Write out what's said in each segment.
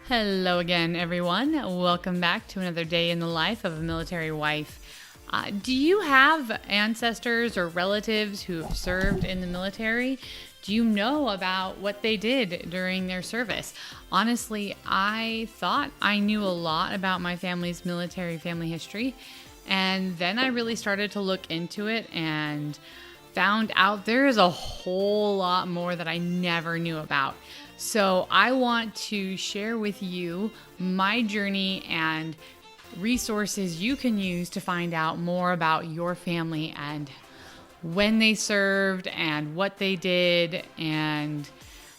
Hello again, everyone. Welcome back to another day in the life of a military wife. Do you have ancestors or relatives who have served in the military? Do you know about what they did during their service? Honestly, I thought I knew a lot about my family's military family history, and then I really started to look into it and found out there is a whole lot more that I never knew about. So I want to share with you my journey and resources you can use to find out more about your family and when they served and what they did. And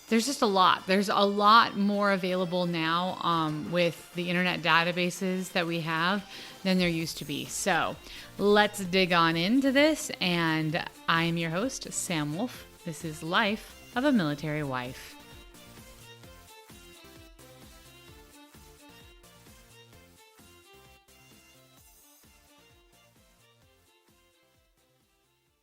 there's just a lot. There's a lot more available now with the internet databases that we have than there used to be. So let's dig on into this. And I'm your host, Sam Wolf. This is Life of a Military Wife.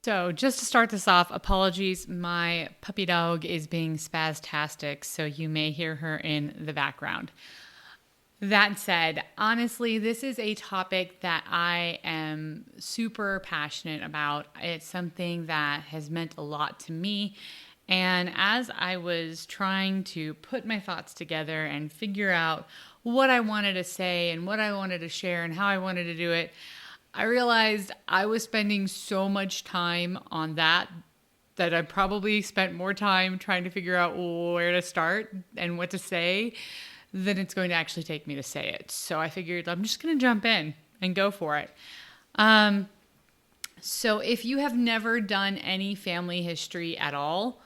So just to start this off, apologies, my puppy dog is being spastastic, so you may hear her in the background. That said, honestly, this is a topic that I am super passionate about. It's something that has meant a lot to me. And as I was trying to put my thoughts together and figure out what I wanted to say and what I wanted to share and how I wanted to do it, I realized I was spending so much time on that I probably spent more time trying to figure out where to start and what to say than it's going to actually take me to say it. So I figured I'm just going to jump in and go for it. So if you have never done any family history at all,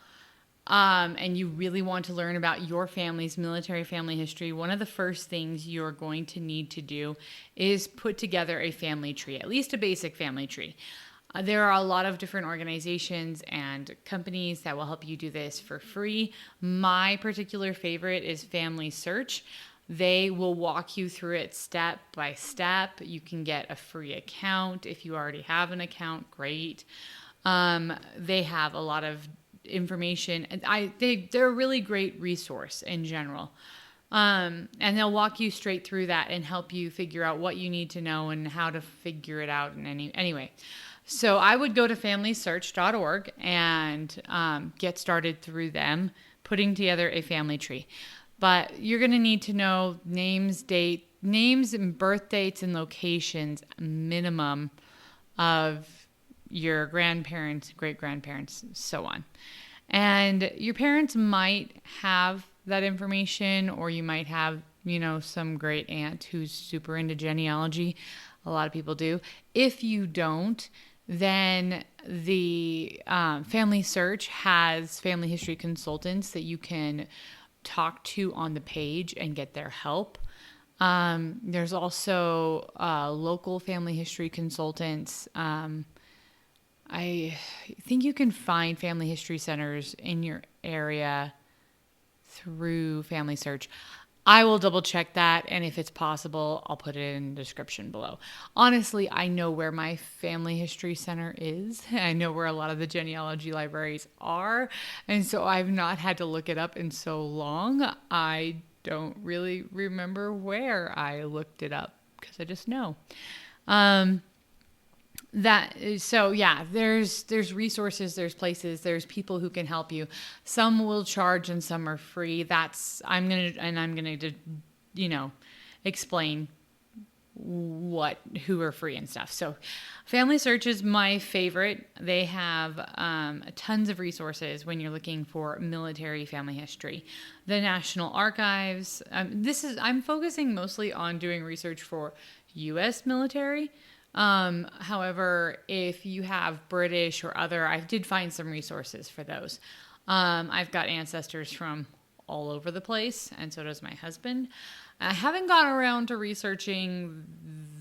and you really want to learn about your family's military family history, one of the first things you're going to need to do is put together a family tree, at least a basic family tree. There are a lot of different organizations and companies that will help you do this for free. My particular favorite is Family Search. They will walk you through it step by step. You can get a free account. If you already have an account, great. They have a lot of information, and they're a really great resource in general. And they'll walk you straight through that and help you figure out what you need to know and how to figure it out. Anyway, so I would go to familysearch.org and get started through them putting together a family tree. But you're going to need to know names and birth dates and locations minimum of your grandparents, great-grandparents, so on. And your parents might have that information, or you might have, some great aunt who's super into genealogy. A lot of people do. If you don't, then the Family Search has family history consultants that you can talk to on the page and get their help. There's also local family history consultants. I think you can find family history centers in your area through Family Search. I will double check that, and if it's possible, I'll put it in the description below. Honestly, I know where my family history center is. I know where a lot of the genealogy libraries are, and so I've not had to look it up in so long. I don't really remember where I looked it up because I just know. There's resources, there's places, there's people who can help you. Some will charge and some are free. I'm gonna explain who are free and stuff. So Family Search is my favorite. They have tons of resources when you're looking for military family history. The National Archives. I'm focusing mostly on doing research for U.S. military. However, if you have British or other, I did find some resources for those. I've got ancestors from all over the place, and so does my husband. I haven't gotten around to researching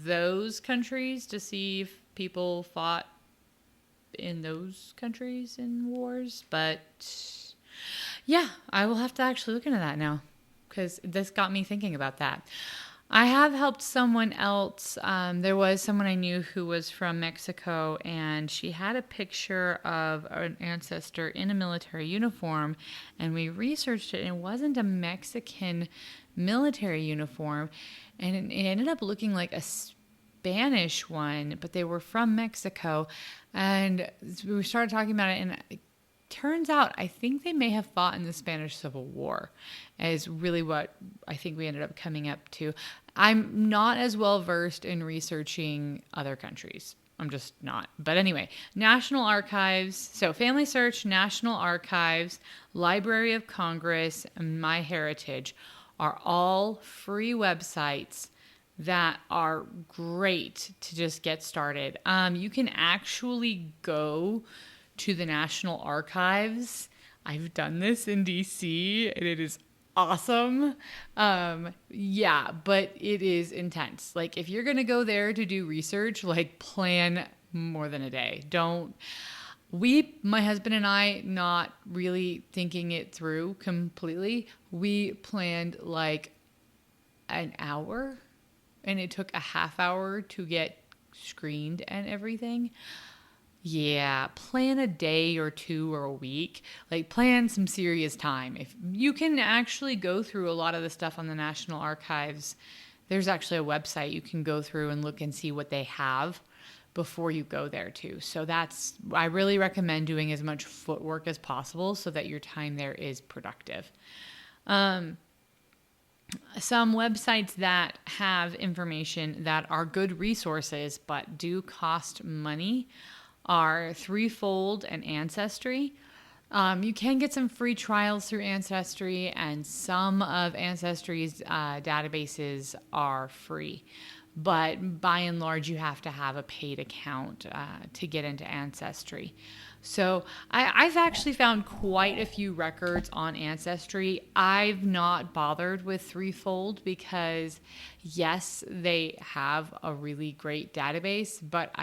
those countries to see if people fought in those countries in wars, but yeah, I will have to actually look into that now because this got me thinking about that. I have helped someone else. There was someone I knew who was from Mexico, and she had a picture of an ancestor in a military uniform, and we researched it, and it wasn't a Mexican military uniform, and it ended up looking like a Spanish one, but they were from Mexico, and we started talking about it, and turns out I think they may have fought in the Spanish Civil War, is really what I think we ended up coming up to. I'm not as well versed in researching other countries. I'm just not. But anyway, National Archives, so Family Search, National Archives, Library of Congress, and MyHeritage are all free websites that are great to just get started. You can actually go to the National Archives. I've done this in DC, and it is awesome. Yeah, but it is intense. Like, if you're going to go there to do research, like, plan more than a day. My husband and I, not really thinking it through completely, we planned like an hour, and it took a half hour to get screened and everything. Yeah, plan a day or two or a week. Like, plan some serious time. If you can actually go through a lot of the stuff on the National Archives, there's actually a website you can go through and look and see what they have before you go there too. So I really recommend doing as much footwork as possible so that your time there is productive. Some websites that have information that are good resources but do cost money are Threefold and Ancestry. You can get some free trials through Ancestry, and some of Ancestry's databases are free. But by and large, you have to have a paid account to get into Ancestry. So I've actually found quite a few records on Ancestry. I've not bothered with Threefold because, yes, they have a really great database, but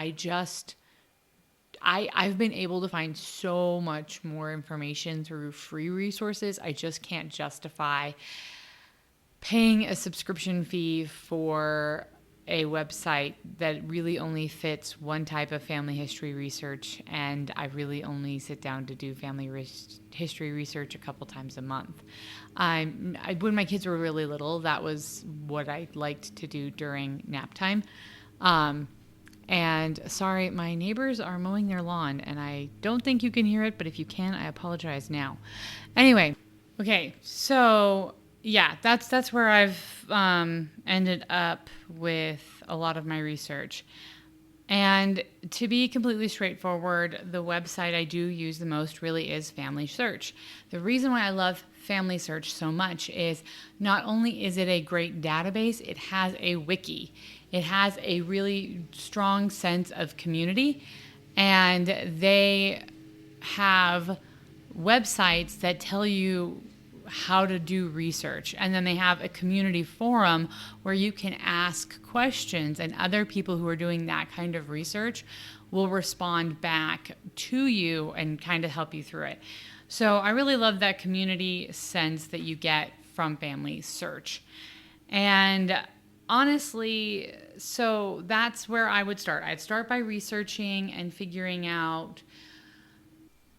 I've been able to find so much more information through free resources. I just can't justify paying a subscription fee for a website that really only fits one type of family history research, and I really only sit down to do family history research a couple times a month. When my kids were really little, that was what I liked to do during nap time. And sorry, my neighbors are mowing their lawn, and I don't think you can hear it, but if you can, I apologize now. Anyway, okay, so yeah, that's where I've ended up with a lot of my research. And to be completely straightforward, the website I do use the most really is Family Search. The reason why I love Family Search so much is not only is it a great database, it has a wiki. It has a really strong sense of community, and they have websites that tell you how to do research. And then they have a community forum where you can ask questions, and other people who are doing that kind of research will respond back to you and kind of help you through it. So I really love that community sense that you get from Family Search. And honestly, so that's where I would start. I'd start by researching and figuring out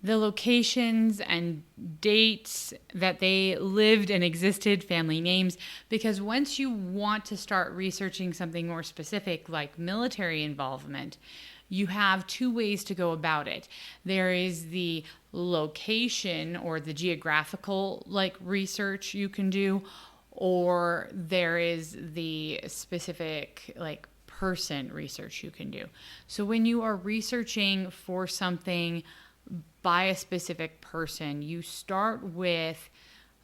the locations and dates that they lived and existed, family names, because once you want to start researching something more specific like military involvement, you have two ways to go about it. There is the location or the geographical research you can do, or there is the specific person research you can do. So when you are researching for something by a specific person, you start with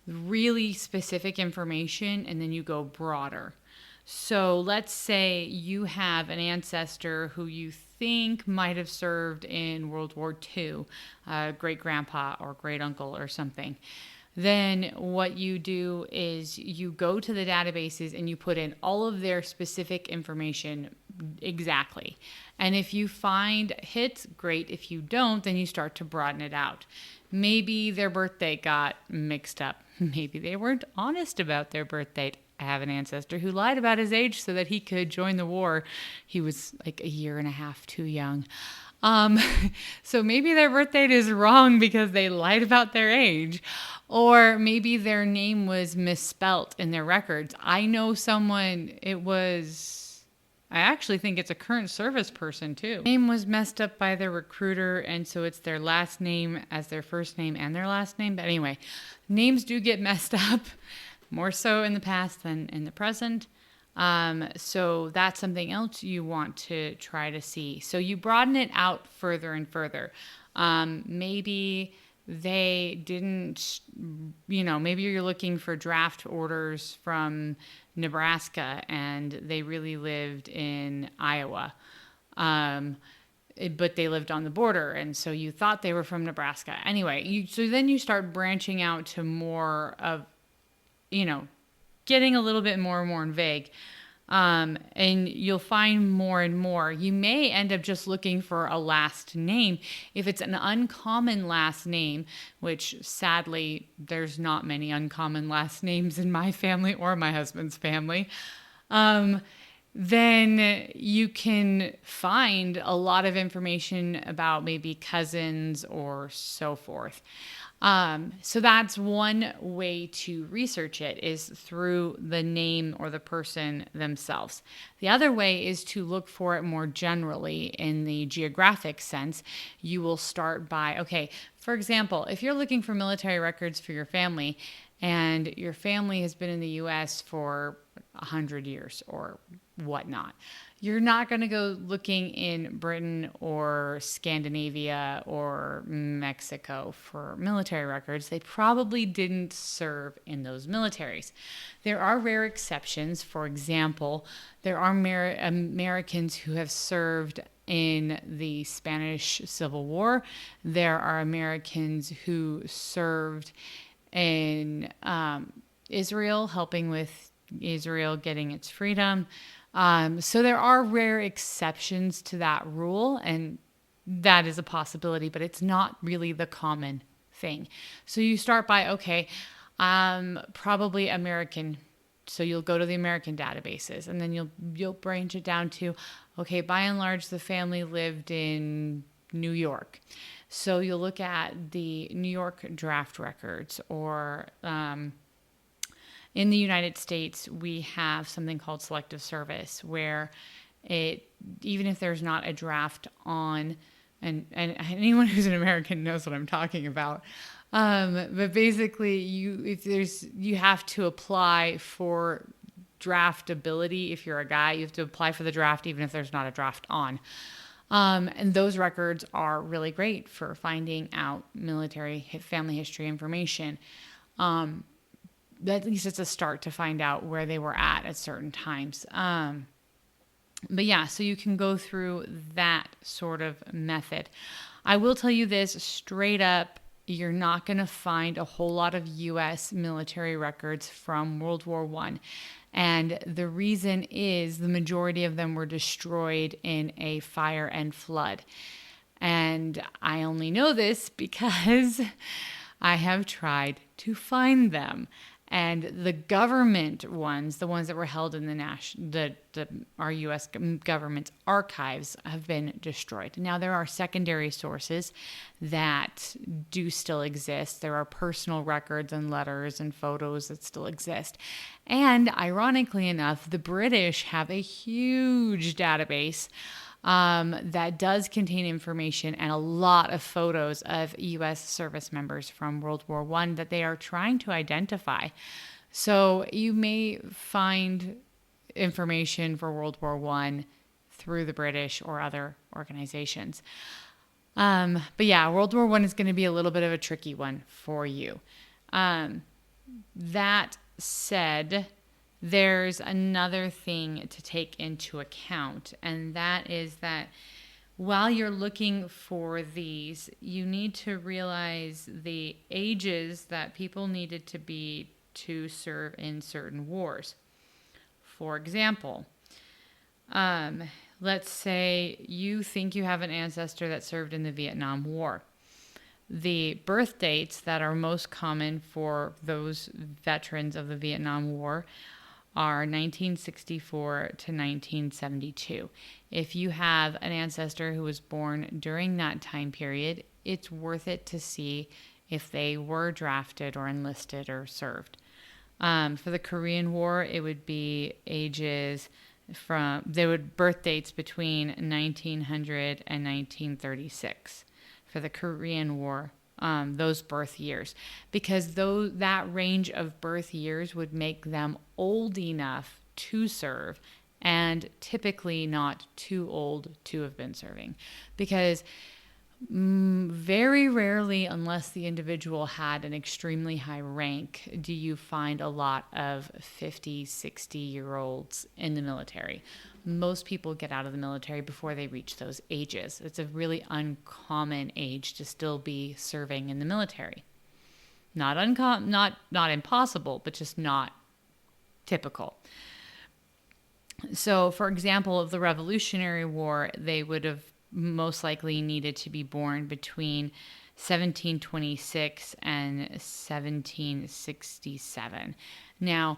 really specific information and then you go broader. So let's say you have an ancestor who you think might have served in World War II, great grandpa or great uncle or something. Then what you do is you go to the databases and you put in all of their specific information exactly. And if you find hits, great. If you don't, then you start to broaden it out. Maybe their birthday got mixed up. Maybe they weren't honest about their birth date. I have an ancestor who lied about his age so that he could join the war. He was like a year and a half too young. Um, so maybe their birth date is wrong because they lied about their age, or maybe their name was misspelt in their records. I know someone, I actually think it's a current service person too. Name was messed up by their recruiter, and so it's their last name as their first name and their last name. But anyway, names do get messed up, more so in the past than in the present. So that's something else you want to try to see. So you broaden it out further and further. Maybe they didn't, maybe you're looking for draft orders from Nebraska and they really lived in Iowa. But they lived on the border, and so you thought they were from Nebraska. Anyway, so then you start branching out to more of, getting a little bit more and more vague. And you'll find more and more. You may end up just looking for a last name. If it's an uncommon last name, which sadly, there's not many uncommon last names in my family or my husband's family, then you can find a lot of information about maybe cousins or so forth. So that's one way to research it, is through the name or the person themselves. The other way is to look for it more generally in the geographic sense. You will start by, for example, if you're looking for military records for your family and your family has been in the U.S. for 100 years or whatnot, you're not going to go looking in Britain or Scandinavia or Mexico for military records. They probably didn't serve in those militaries. There are rare exceptions. For example, there are Americans who have served in the Spanish Civil War. There are Americans who served in Israel, helping with Israel getting its freedom. So there are rare exceptions to that rule, and that is a possibility, but it's not really the common thing. So you start by, probably American. So you'll go to the American databases, and then you'll branch it down to, by and large, the family lived in New York. So you'll look at the New York draft records, or in the United States, we have something called selective service, where even if there's not a draft on, and anyone who's an American knows what I'm talking about. But basically, you have to apply for draftability. If you're a guy, you have to apply for the draft, even if there's not a draft on. And those records are really great for finding out military family history information. At least it's a start to find out where they were at certain times. But yeah, so you can go through that sort of method. I will tell you this straight up, you're not going to find a whole lot of U.S. military records from World War I. And the reason is the majority of them were destroyed in a fire and flood. And I only know this because I have tried to find them. And the government ones, the ones that were held in our U.S. government's archives, have been destroyed. Now, there are secondary sources that do still exist. There are personal records and letters and photos that still exist. And ironically enough, the British have a huge database that does contain information and a lot of photos of U.S. service members from World War I that they are trying to identify. So you may find information for World War I through the British or other organizations. But yeah, World War I is going to be a little bit of a tricky one for you. That said, there's another thing to take into account, and that is that while you're looking for these, you need to realize the ages that people needed to be to serve in certain wars. For example, let's say you think you have an ancestor that served in the Vietnam War. The birth dates that are most common for those veterans of the Vietnam War are 1964 to 1972. If you have an ancestor who was born during that time period, it's worth it to see if they were drafted or enlisted or served. For the Korean War, it would be birth dates between 1900 and 1936 for the Korean War, those birth years, because that range of birth years would make them old enough to serve and typically not too old to have been serving, because very rarely, unless the individual had an extremely high rank, do you find a lot of 50, 60-year-olds in the military. Most people get out of the military before they reach those ages. It's a really uncommon age to still be serving in the military. Not impossible, but just not typical. So, for example, of the Revolutionary War, they would have most likely needed to be born between 1726 and 1767. Now,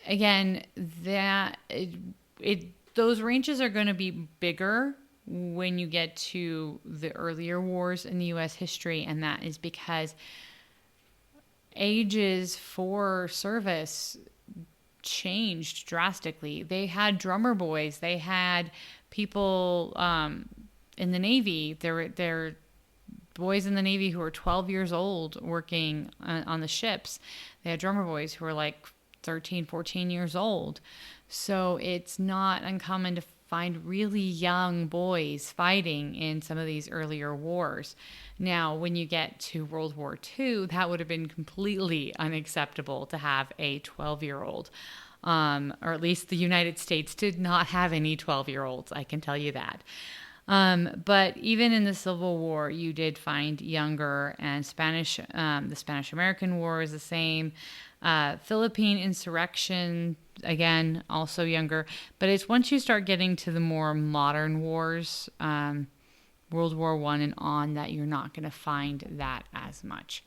again, those ranges are going to be bigger when you get to the earlier wars in the U.S. history, and that is because ages for service changed drastically. They had drummer boys. They had people in the Navy. There were boys in the Navy who were 12 years old working on the ships. They had drummer boys who were like 13, 14 years old. So it's not uncommon to find really young boys fighting in some of these earlier wars. Now, when you get to World War II, that would have been completely unacceptable to have a 12-year-old. Or at least the United States did not have any 12-year-olds, I can tell you that. But even in the Civil War, you did find younger, and the Spanish-American War is the same. Philippine insurrection, again, also younger. But it's once you start getting to the more modern wars, World War I and on, that you're not going to find that as much.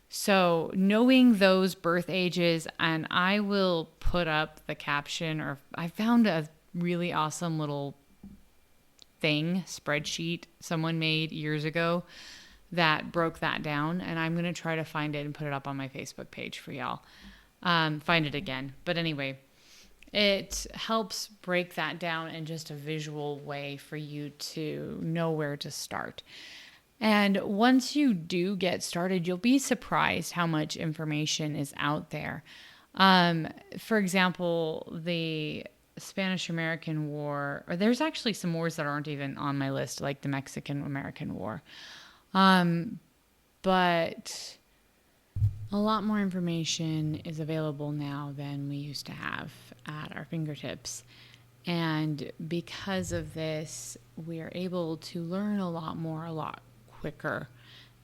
So knowing those birth ages, and I will put up the caption, or I found a really awesome little spreadsheet someone made years ago that broke that down, and I'm going to try to find it and put it up on my Facebook page for y'all. Find it again. But anyway, it helps break that down in just a visual way for you to know where to start. And once you do get started, you'll be surprised how much information is out there. For example, the Spanish-American War, or there's actually some wars that aren't even on my list, like the Mexican-American War. But a lot more information is available now than we used to have at our fingertips. And because of this, we are able to learn a lot more, a lot quicker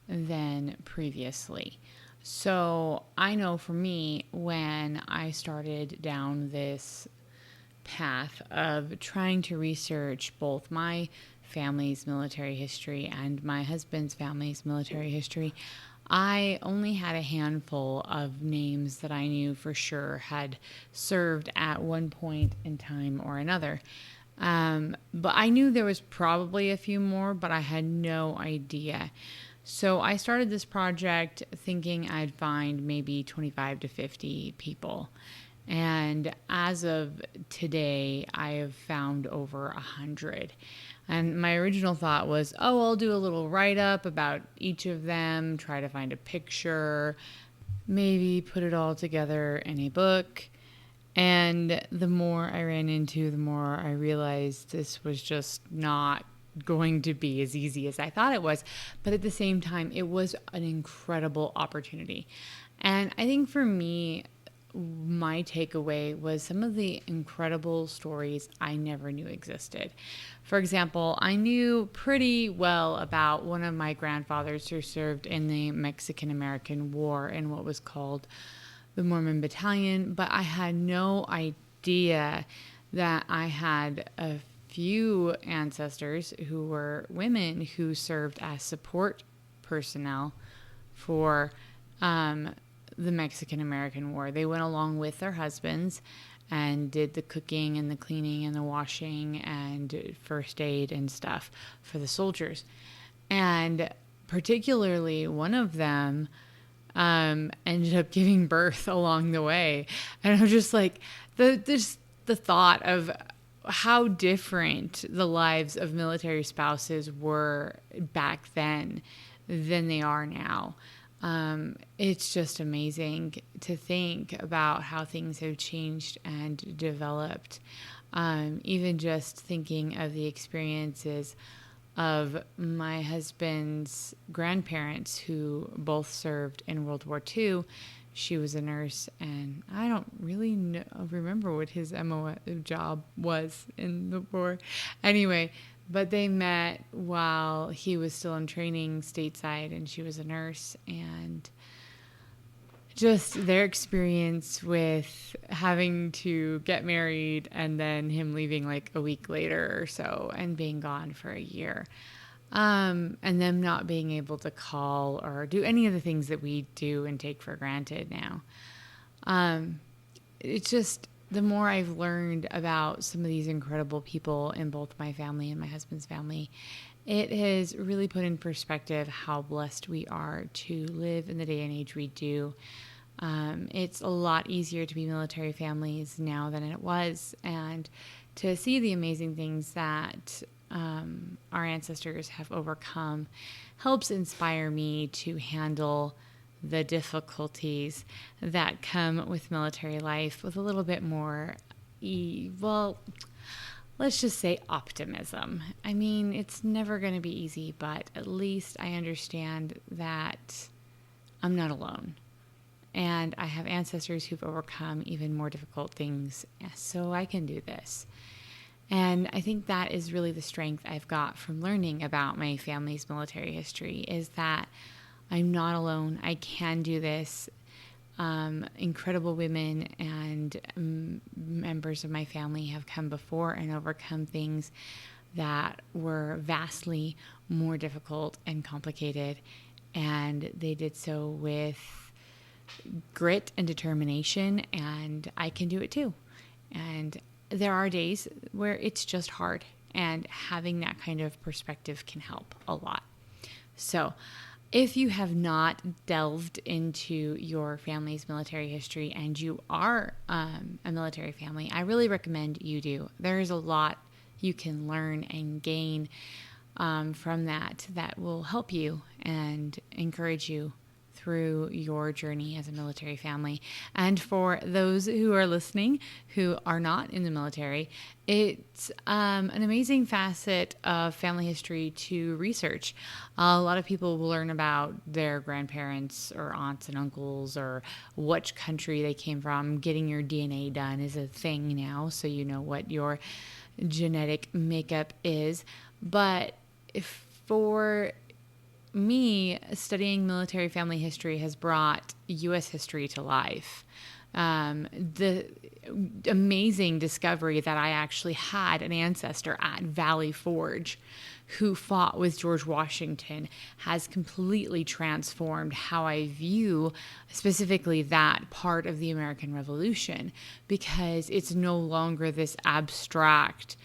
than previously. So I know for me, when I started down this path of trying to research both my family's military history and my husband's family's military history, I only had a handful of names that I knew for sure had served at one point in time or another. But I knew there was probably a few more, but I had no idea. So I started this project thinking I'd find maybe 25 to 50 people. And as of today, I have found over 100. And my original thought was, I'll do a little write-up about each of them, try to find a picture, maybe put it all together in a book. And the more I ran into, the more I realized this was just not going to be as easy as I thought it was. But at the same time, it was an incredible opportunity. And I think for me, my takeaway was some of the incredible stories I never knew existed. For example, I knew pretty well about one of my grandfathers who served in the Mexican-American War in what was called the Mormon Battalion, but I had no idea that I had a few ancestors who were women who served as support personnel for the Mexican-American War. They went along with their husbands, and did the cooking and the cleaning and the washing and first aid and stuff for the soldiers. And particularly one of them ended up giving birth along the way. And I'm just like, the thought of how different the lives of military spouses were back then than they are now. It's just amazing to think about how things have changed and developed. Even just thinking of the experiences of my husband's grandparents who both served in World War II. She was a nurse, and I don't really remember what his job was in the war. Anyway, but they met while he was still in training stateside, and she was a nurse, and just their experience with having to get married and then him leaving like a week later or so and being gone for a year. And them not being able to call or do any of the things that we do and take for granted now. It's just the more I've learned about some of these incredible people in both my family and my husband's family, it has really put in perspective how blessed we are to live in the day and age we do. It's a lot easier to be military families now than it was, and to see the amazing things that our ancestors have overcome helps inspire me to handle the difficulties that come with military life with a little bit more, well, let's just say optimism. I mean, it's never going to be easy, but at least I understand that I'm not alone. And I have ancestors who've overcome even more difficult things, so I can do this. And I think that is really the strength I've got from learning about my family's military history, is that I'm not alone. I can do this. Incredible women and members of my family have come before and overcome things that were vastly more difficult and complicated. And they did so with grit and determination, and I can do it too. And there are days where it's just hard, and having that kind of perspective can help a lot. So if you have not delved into your family's military history and you are a military family, I really recommend you do. There's a lot you can learn and gain from that will help you and encourage you through your journey as a military family. And for those who are listening who are not in the military, it's an amazing facet of family history to research. A lot of people will learn about their grandparents or aunts and uncles or which country they came from. Getting your DNA done is a thing now, so you know what your genetic makeup is. But for me, studying military family history has brought U.S. history to life. The amazing discovery that I actually had an ancestor at Valley Forge who fought with George Washington has completely transformed how I view specifically that part of the American Revolution, because it's no longer this abstract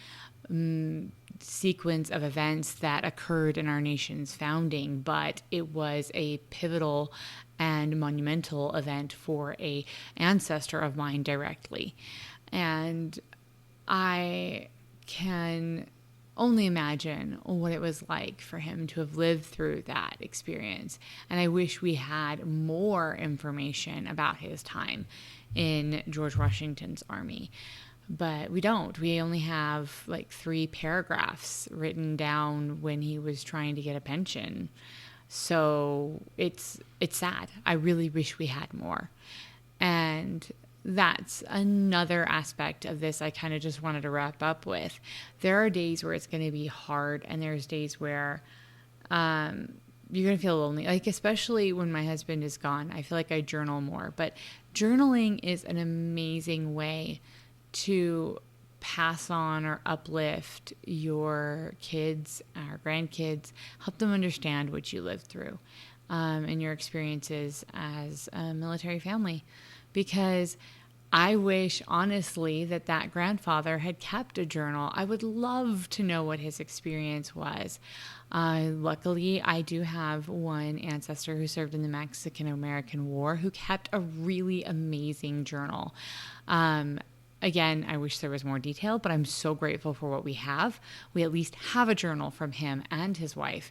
sequence of events that occurred in our nation's founding, but it was a pivotal and monumental event for a ancestor of mine directly. And I can only imagine what it was like for him to have lived through that experience. And I wish we had more information about his time in George Washington's army. But we don't. We only have like 3 paragraphs written down when he was trying to get a pension. So it's sad. I really wish we had more. And that's another aspect of this I kind of just wanted to wrap up with. There are days where it's going to be hard, and there's days where you're going to feel lonely. Like, especially when my husband is gone, I feel like I journal more. But journaling is an amazing way to pass on or uplift your kids or grandkids, help them understand what you lived through and your experiences as a military family. Because I wish, honestly, that grandfather had kept a journal. I would love to know what his experience was. Luckily, I do have one ancestor who served in the Mexican-American War who kept a really amazing journal. Again, I wish there was more detail, but I'm so grateful for what we have. We at least have a journal from him and his wife.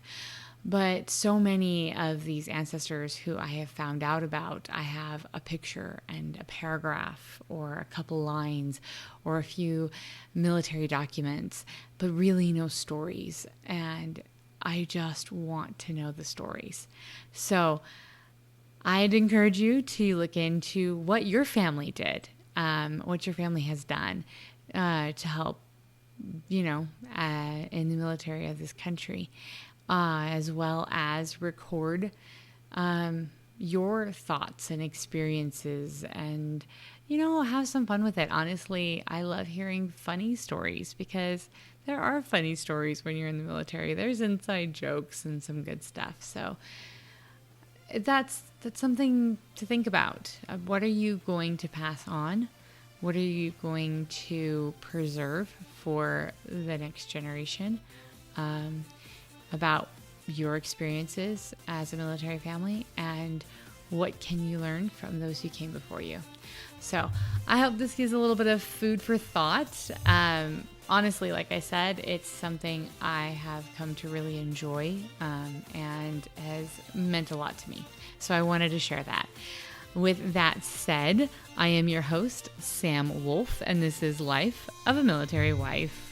But so many of these ancestors who I have found out about, I have a picture and a paragraph or a couple lines or a few military documents, but really no stories. And I just want to know the stories. So I'd encourage you to look into what your family did, what your family has done to help, in the military of this country. As well as record your thoughts and experiences and, have some fun with it. Honestly, I love hearing funny stories because there are funny stories when you're in the military. There's inside jokes and some good stuff. So that's something to think about. What are you going to pass on? What are you going to preserve for the next generation? About your experiences as a military family and what can you learn from those who came before you. So I hope this gives a little bit of food for thought. Honestly, like I said, it's something I have come to really enjoy and has meant a lot to me. So I wanted to share that. With that said, I am your host, Sam Wolf, and this is Life of a Military Wife.